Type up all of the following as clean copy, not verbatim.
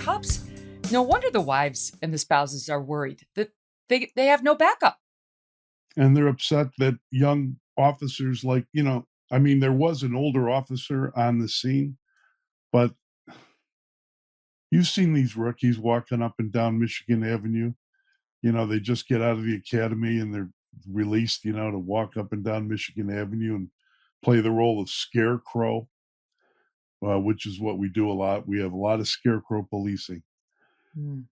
cops, no wonder the wives and the spouses are worried that they have no backup. And they're upset that young officers there was an older officer on the scene, but you've seen these rookies walking up and down Michigan Avenue. They just get out of the academy and they're released, to walk up and down Michigan Avenue and play the role of scarecrow, which is what we do a lot. We have a lot of scarecrow policing.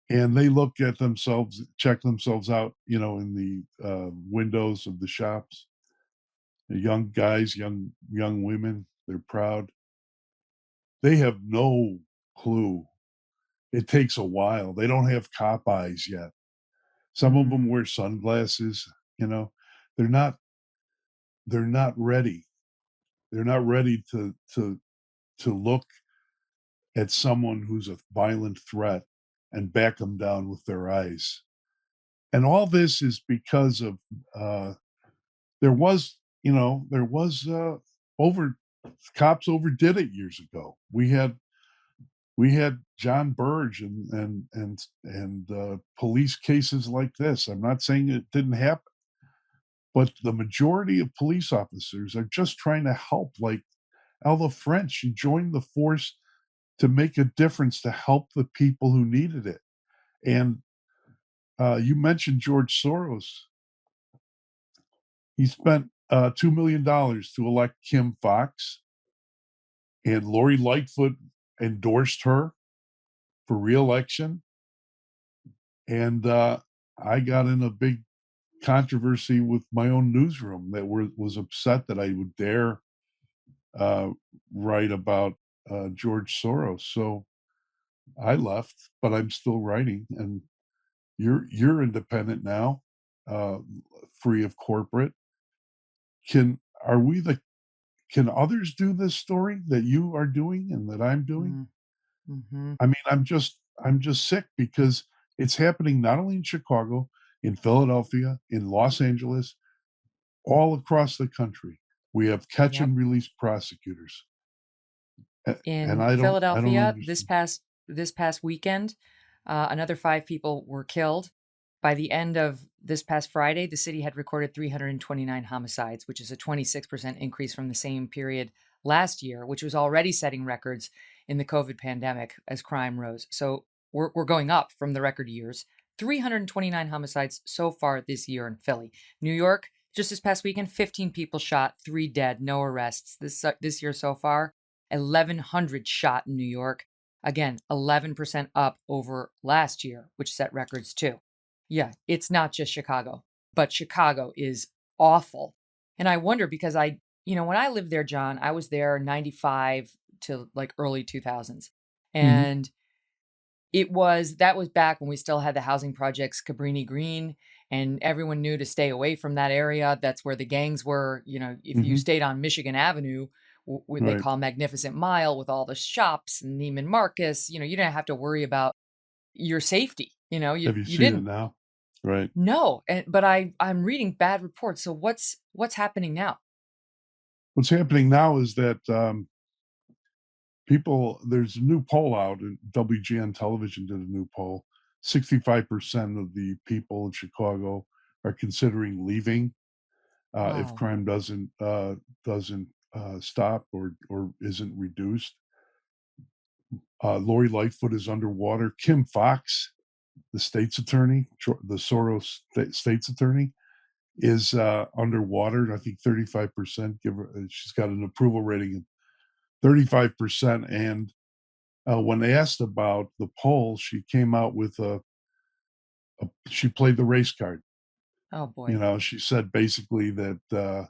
And they look at themselves, check themselves out, in the windows of the shops. The young guys, young women, they're proud. They have no clue. It takes a while. They don't have cop eyes yet. Some of them wear sunglasses. They're not ready. They're not ready to look at someone who's a violent threat and back them down with their eyes. And all this is because of cops overdid it years ago. We had John Burge and police cases like this. I'm not saying it didn't happen, but the majority of police officers are just trying to help. Like Ella French, she joined the force to make a difference, to help the people who needed it. And you mentioned George Soros. He spent $2 million to elect Kim Foxx, and Lori Lightfoot endorsed her for re-election. And I got in a big controversy with my own newsroom that was upset that I would dare write about George Soros. So I left, but I'm still writing. And you're independent now, free of corporate. Can others do this story that you are doing and that I'm doing? I mean, I'm just sick because it's happening not only in Chicago, in Philadelphia, in Los Angeles, all across the country. We have catch and release prosecutors. In Philadelphia, this past weekend, another 5 people were killed. By the end of this past Friday, the city had recorded 329 homicides, which is a 26% increase from the same period last year, which was already setting records in the COVID pandemic as crime rose. So we're going up from the record years. 329 homicides so far this year in Philly. New York, just this past weekend, 15 people shot, 3 dead, no arrests. This year so far, 1,100 shot in New York. Again, 11% up over last year, which set records too. Yeah, it's not just Chicago, but Chicago is awful. And I wonder because when I lived there, John, I was there 95 to like early 2000s. And that was back when we still had the housing projects Cabrini Green, and everyone knew to stay away from that area. That's where the gangs were. If you stayed on Michigan Avenue, what they call Magnificent Mile, with all the shops and Neiman Marcus, you didn't have to worry about your safety. Have you seen didn't. it now? Right. No, but I'm reading bad reports. So what's happening now? What's happening now is that there's a new poll out, and WGN Television did a new poll. 65% of the people in Chicago are considering leaving if crime doesn't stop or isn't reduced. Lori Lightfoot is underwater. Kim Foxx, the state's attorney, the Soros state's attorney, is underwater. I think 35%. She's got an approval rating of 35%. And when asked about the poll, she came out with she played the race card. Oh boy! She said basically that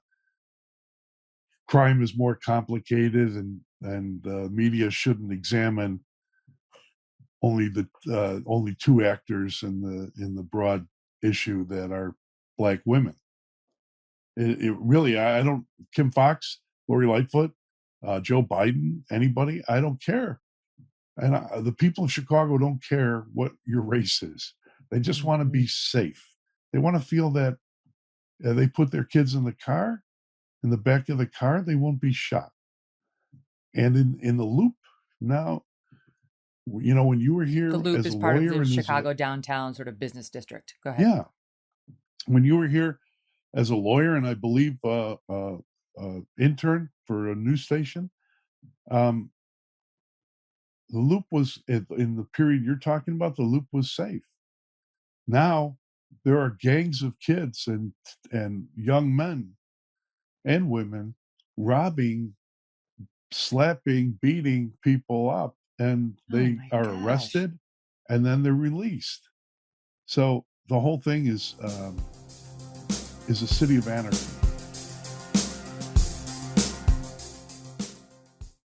crime is more complicated, and media shouldn't examine only 2 actors in the broad issue that are Black women. It really, I don't. Kim Foxx, Lori Lightfoot, Joe Biden, anybody, I don't care. And the people of Chicago don't care what your race is. They just want to be safe. They want to feel that they put their kids in the back of the car, they won't be shot. And in the loop now, You know, when you were here The Loop as is a part of lawyer the and Chicago downtown sort of business district. Go ahead. yeah, when you were here as a lawyer and I believe intern for a news station, the Loop was in the period you're talking about. The Loop was safe. Now there are gangs of kids and young men and women robbing, slapping, beating people up, and they are arrested and then they're released. So the whole thing is a city of anarchy.